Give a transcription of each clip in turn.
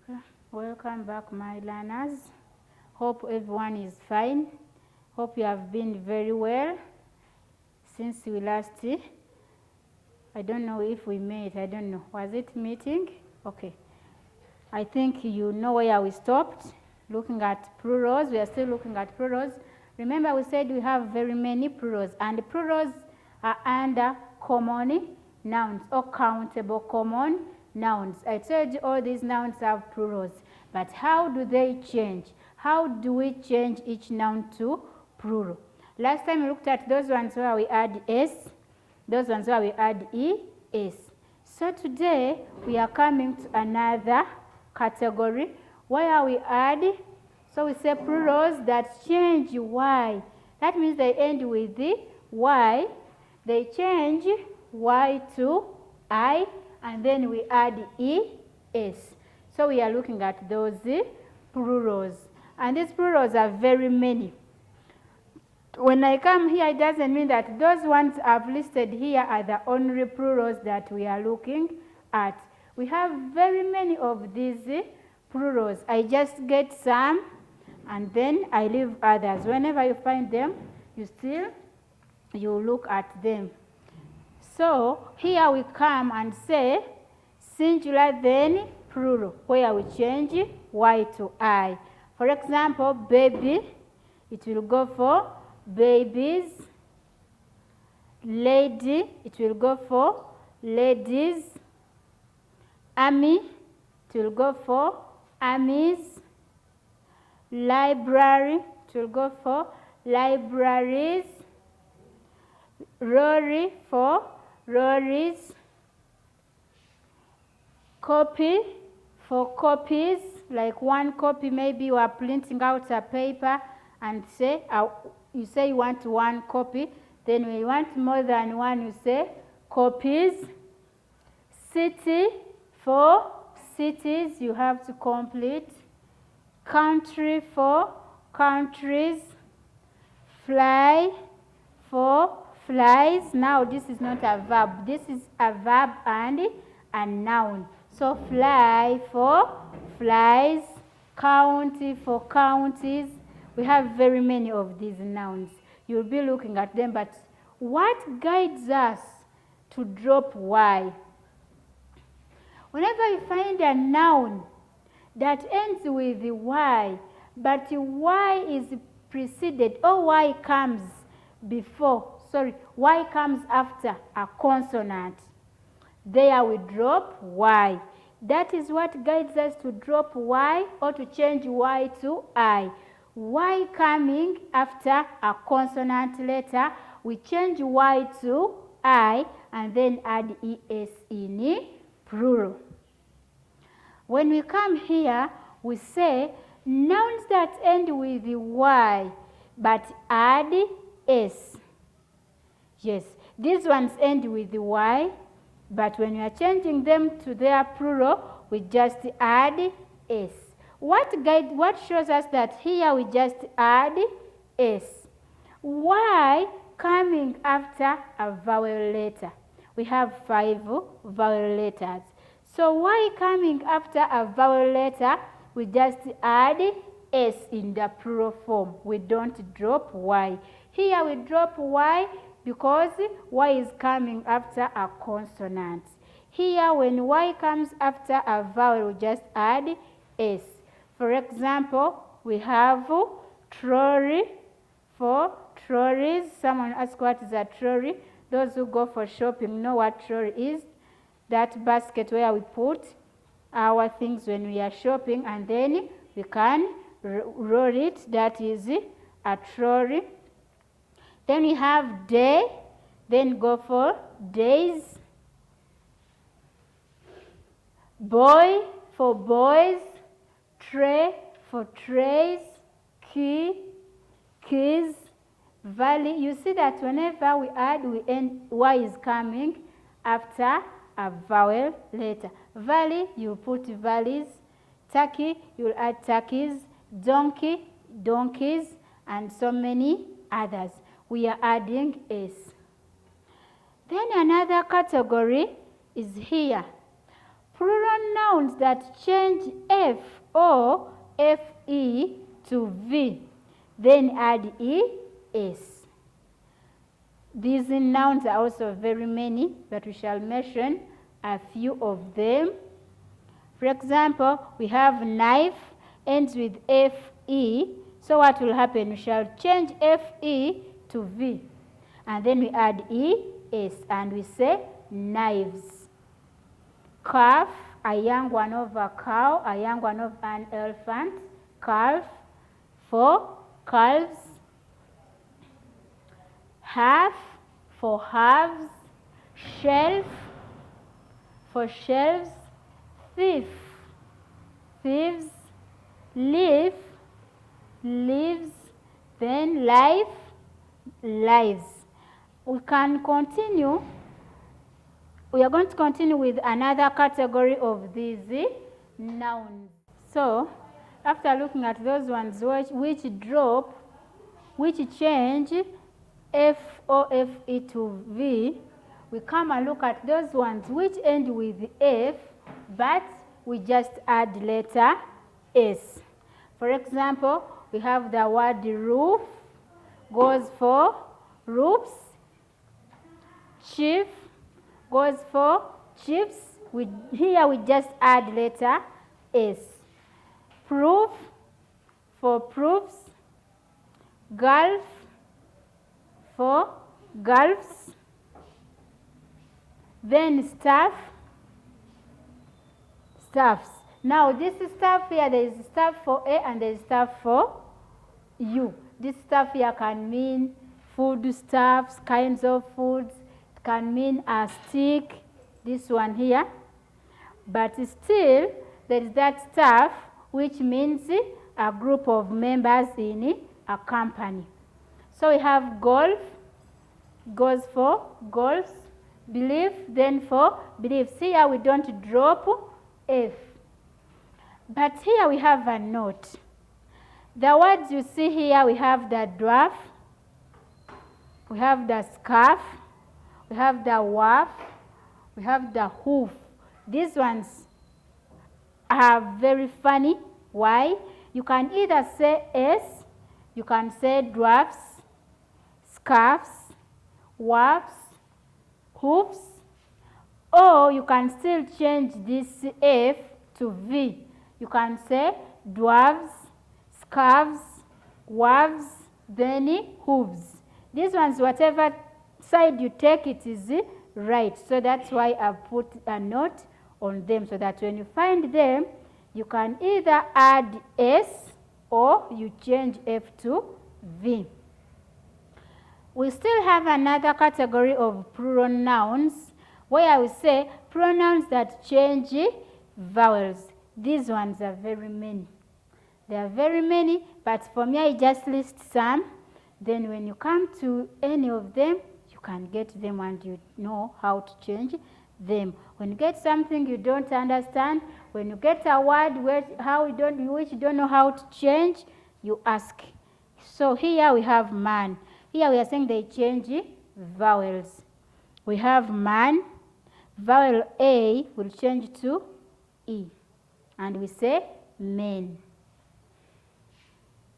Okay. Welcome back, my learners. Hope everyone is fine. Hope you have been very well since we last. I don't know if we met. I don't know. Was it meeting? Okay. I think you know where we stopped. Looking at plurals. We are still looking at plurals. Remember, we said we have very many plurals, and the plurals are under common nouns or countable common nouns. I told you all these nouns have plurals, but how do they change? How do we change each noun to plural? Last time we looked at those ones where we add s, those ones where we add es. So today we are coming to another category where we add, so we say plurals that change y. That means they end with the y. They change y to I, and then we add es. So we are looking at those plurals. And these plurals are very many. When I come here, it doesn't mean that those ones I've listed here are the only plurals that we are looking at. We have very many of these plurals. I just get some and then I leave others. Whenever you find them, you look at them. So here we come and say singular then plural, where we change y to I. For example, baby, it will go for babies. Lady, it will go for ladies. Army, it will go for armies. Library, it will go for libraries. Lorry for lorries. Copy for copies, like one copy, maybe you are printing out a paper and say you say you want one copy, then when you want more than one, you say copies. City for cities, you have to complete. Country for countries. Fly for flies. Now this is not a verb, this is a verb and a noun. So fly for flies, county for counties. We have very many of these nouns. You'll be looking at them, but what guides us to drop y? Whenever you find a noun that ends with y, but y is preceded, or y comes before, y comes after a consonant, there we drop y. That is what guides us to drop y or to change y to I. Y coming after a consonant letter, we change y to I and then add es in plural. When we come here, we say nouns that end with y but add s. Yes, these ones end with y, but when we are changing them to their plural, we just add s. What shows us that here we just add s? Y coming after a vowel letter. We have 5 vowel letters. So y coming after a vowel letter, we just add s in the plural form. We don't drop y. Here we drop y because y is coming after a consonant. Here, when y comes after a vowel, we just add s. For example, we have trolley for trolleys. Someone asked what is a trolley. Those who go for shopping know what trolley is. That basket where we put our things when we are shopping, and then we can roll it. That is a trolley. Then we have day, then go for days. Boy for boys. Tray for trays. Key, keys. Valley. You see that whenever we add, we end, y is coming after a vowel letter. Valley, you put valleys. Turkey, you'll add turkeys. Donkey, donkeys, and so many others. We are adding s. Then another category is here. Plural nouns that change F or FE to V, then add ES. These nouns are also very many, but we shall mention a few of them. For example, we have knife, ends with FE. So what will happen? We shall change FE to V. And then we add ES and we say knives. Calf, a young one of a cow, a young one of an elephant. Calf, for calves. Half, for halves. Shelf, for shelves. Thief, thieves. Leaf, leaves. Then life, lives. We can continue. We are going to continue with another category of these nouns. So, after looking at those ones which change F or FE to V, we come and look at those ones which end with F, but we just add letter S. For example, we have the word roof, goes for roofs. Chief goes for chiefs. Here we just add letter S. Proof, for proofs. Gulf, for gulfs. Then staff, staffs. Now this staff here, there is staff for A and there is staff for U. This staff here can mean food stuffs, kinds of foods. It can mean a stick, this one here. But still, there is that staff which means a group of members in a company. So we have golf, goes for golfs. Belief, then for beliefs. Here we don't drop F. But here we have a note. The words you see here, we have the dwarf, we have the scarf, we have the wharf, we have the hoof. These ones are very funny. Why? You can either say S, you can say dwarfs, scarves, wharfs, hoofs, or you can still change this F to V. You can say dwarves, scarves, wharves, then hooves. These ones, whatever side you take, it is right. So that's why I put a note on them, so that when you find them, you can either add S or you change F to V. We still have another category of plural nouns, where I will say pronouns that change vowels. These ones are very many. There are very many, but for me I just list some. Then when you come to any of them, you can get them and you know how to change them. When you get something you don't understand, when you get a word which you don't know how to change, you ask. So here we have man. Here we are saying they change vowels. We have man, vowel A will change to E, and we say men.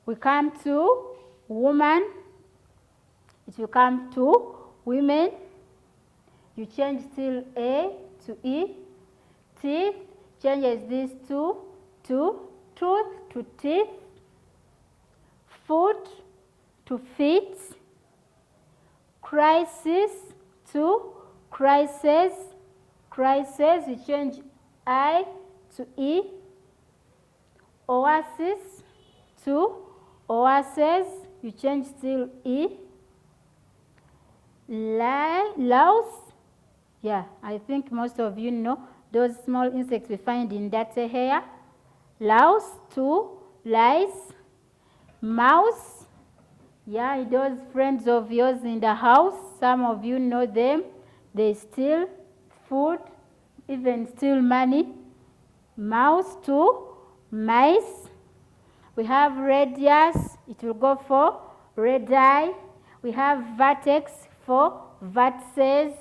We come to woman, it will come to women. You change still A to E. Teeth changes this to tooth to teeth. Foot to feet. Crisis to crisis. Crisis, you change I to E. Oasis to oasis, you change still E. Louse, yeah, I think most of you know those small insects we find in that hair. Louse to lice. Mouse, yeah, those friends of yours in the house, some of you know them. They steal food, even steal money. Mouse to mice. We have radius, it will go for radii. We have vertex for vertices.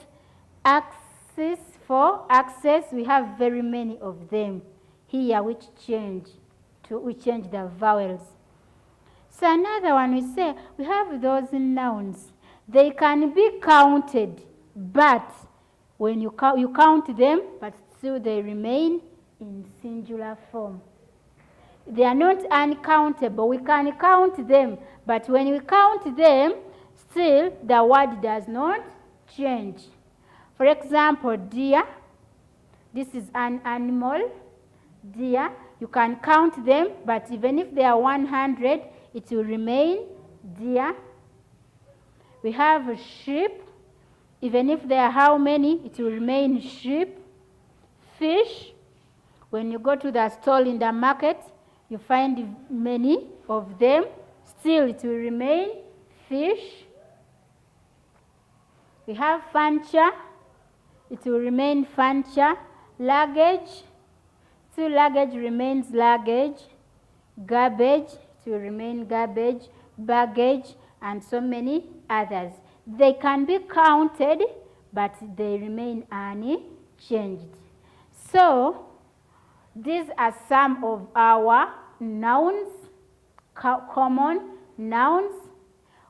Axis For access, we have very many of them here which change the vowels. So another one, we say we have those nouns. They can be counted, but when you count them, but still they remain in singular form. They are not uncountable. We can count them, but when we count them, still the word does not change. For example, deer. This is an animal, deer. You can count them, but even if they are 100, it will remain deer. We have sheep. Even if there are how many, it will remain sheep. Fish. When you go to the stall in the market, you find many of them. Still, it will remain fish. We have furniture. It will remain furniture. Luggage. Still, luggage remains luggage. Garbage. It will remain garbage. Baggage, and so many others. They can be counted, but they remain unchanged. So, these are some of our nouns, common nouns.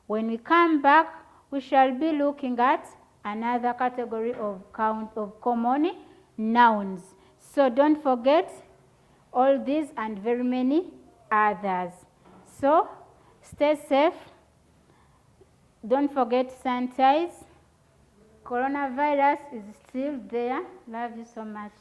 When we come back, we shall be looking at another category of common nouns. So don't forget all these and very many others. So stay safe. Don't forget to sanitize. Coronavirus is still there. Love you so much.